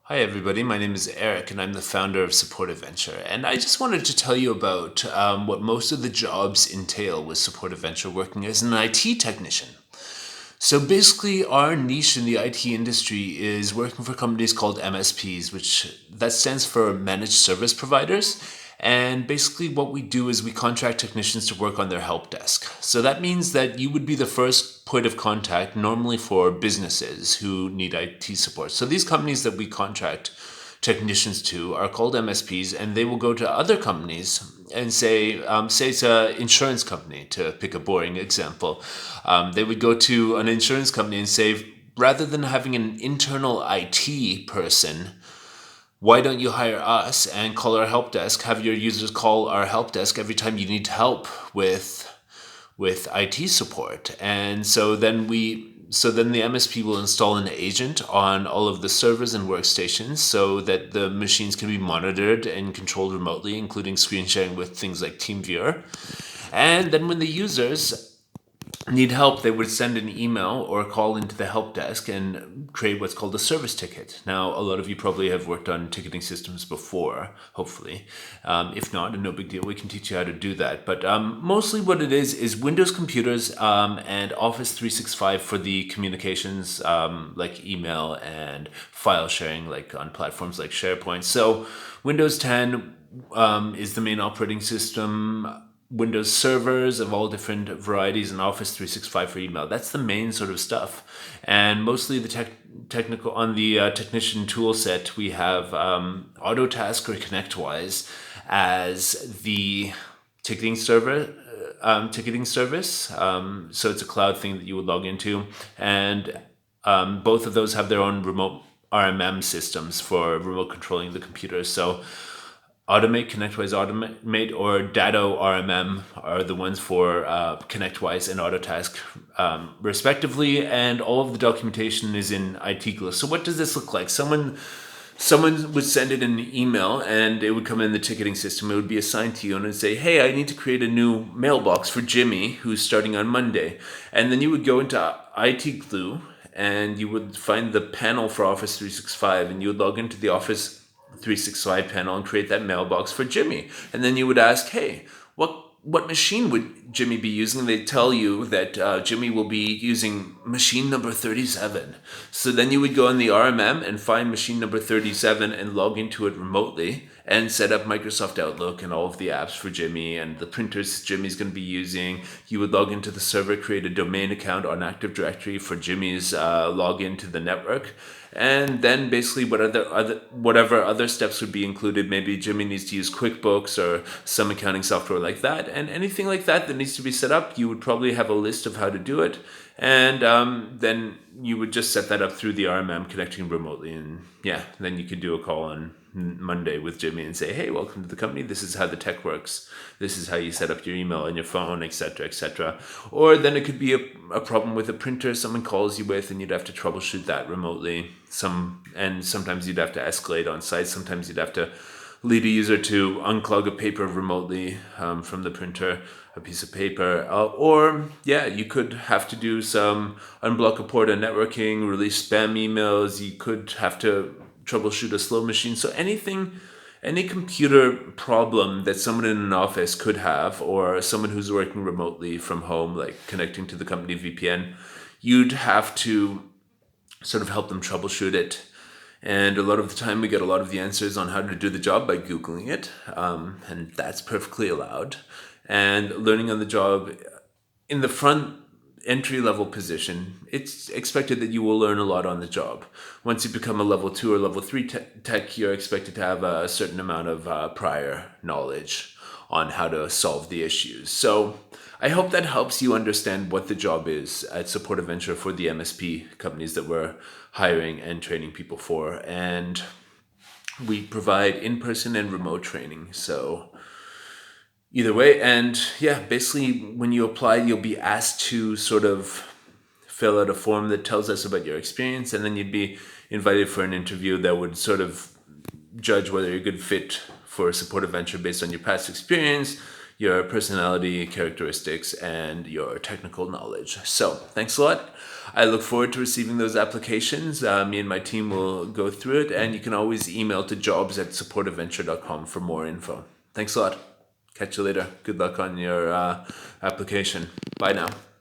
Hi, everybody. My name is Eric, and I'm the founder of Supportive Venture. And I just wanted to tell you about what most of the jobs entail with Supportive Venture working as an IT technician. So basically, our niche in the IT industry is working for companies called MSPs, which that stands for Managed Service Providers. And basically, what we do is we contract technicians to work on their help desk. So that means that you would be the first point of contact, normally for businesses who need IT support. So these companies that we contract technicians to are called MSPs, and they will go to other companies and say it's an insurance company, to pick a boring example. They would go to an insurance company and say, rather than having an internal IT person, why don't you hire us and call our help desk? Have your users call our help desk every time you need help with IT support. And so then the MSP will install an agent on all of the servers and workstations so that the machines can be monitored and controlled remotely, including screen sharing with things like TeamViewer. And then when the users need help, they would send an email or call into the help desk and create what's called a service ticket. Now, a lot of you probably have worked on ticketing systems before, hopefully. If not, no big deal, we can teach you how to do that. But mostly what it is Windows computers and Office 365 for the communications, like email and file sharing, like on platforms like SharePoint. So Windows 10 is the main operating system. Windows servers of all different varieties, and Office 365 for email. That's the main sort of stuff. And mostly the technical on the technician tool set, we have Autotask or ConnectWise as the ticketing server. Ticketing service. So it's a cloud thing that you would log into. And both of those have their own remote RMM systems for remote controlling the computer. So Automate, ConnectWise Automate, or Datto RMM are the ones for ConnectWise and Autotask, respectively. And all of the documentation is in IT Glue. So what does this look like? Someone would send it in an email, and it would come in the ticketing system. It would be assigned to you, and it'd say, "Hey, I need to create a new mailbox for Jimmy, who's starting on Monday." And then you would go into IT Glue, and you would find the panel for Office 365, and you would log into the Office 365 panel and create that mailbox for Jimmy. And then you would ask, "Hey, what machine would Jimmy be using?" They'd tell you that Jimmy will be using machine number 37. So then you would go in the RMM and find machine number 37 and log into it remotely and set up Microsoft Outlook and all of the apps for Jimmy and the printers Jimmy's going to be using. You would log into the server, create a domain account on Active Directory for Jimmy's login to the network. And then basically whatever other steps would be included. Maybe Jimmy needs to use QuickBooks or some accounting software like that. And anything like that that needs to be set up, you would probably have a list of how to do it. And then you would just set that up through the RMM connecting remotely. And yeah, then you could do a call on Monday with Jimmy and say, "Hey, welcome to the company. This is how the tech works. This is how you set up your email and your phone, etc., etc." Or then it could be a problem with a printer someone calls you with, and you'd have to troubleshoot that remotely. And sometimes you'd have to escalate on site. Sometimes you'd have to lead a user to unclog a paper remotely from the printer, a piece of paper. Or, yeah, you could have to do some unblock a port on networking, release spam emails. You could have to troubleshoot a slow machine. So any computer problem that someone in an office could have, or someone who's working remotely from home, like connecting to the company VPN, you'd have to sort of help them troubleshoot it. And a lot of the time, we get a lot of the answers on how to do the job by Googling it, and that's perfectly allowed. And learning on the job in the front entry level position, it's expected that you will learn a lot on the job. Once you become a level 2 or level 3 tech, you're expected to have a certain amount of prior knowledge on how to solve the issues. So I hope that helps you understand what the job is at Supportive Venture for the MSP companies that we're hiring and training people for. And we provide in-person and remote training. So either way, and yeah, basically when you apply, you'll be asked to sort of fill out a form that tells us about your experience, and then you'd be invited for an interview that would sort of judge whether you're a good fit for a supportive venture based on your past experience, your personality characteristics and your technical knowledge. So thanks a lot. I look forward to receiving those applications. Me and my team will go through it, and you can always email to jobs@supportadventure.com for more info. Thanks a lot. Catch you later. Good luck on your application. Bye now.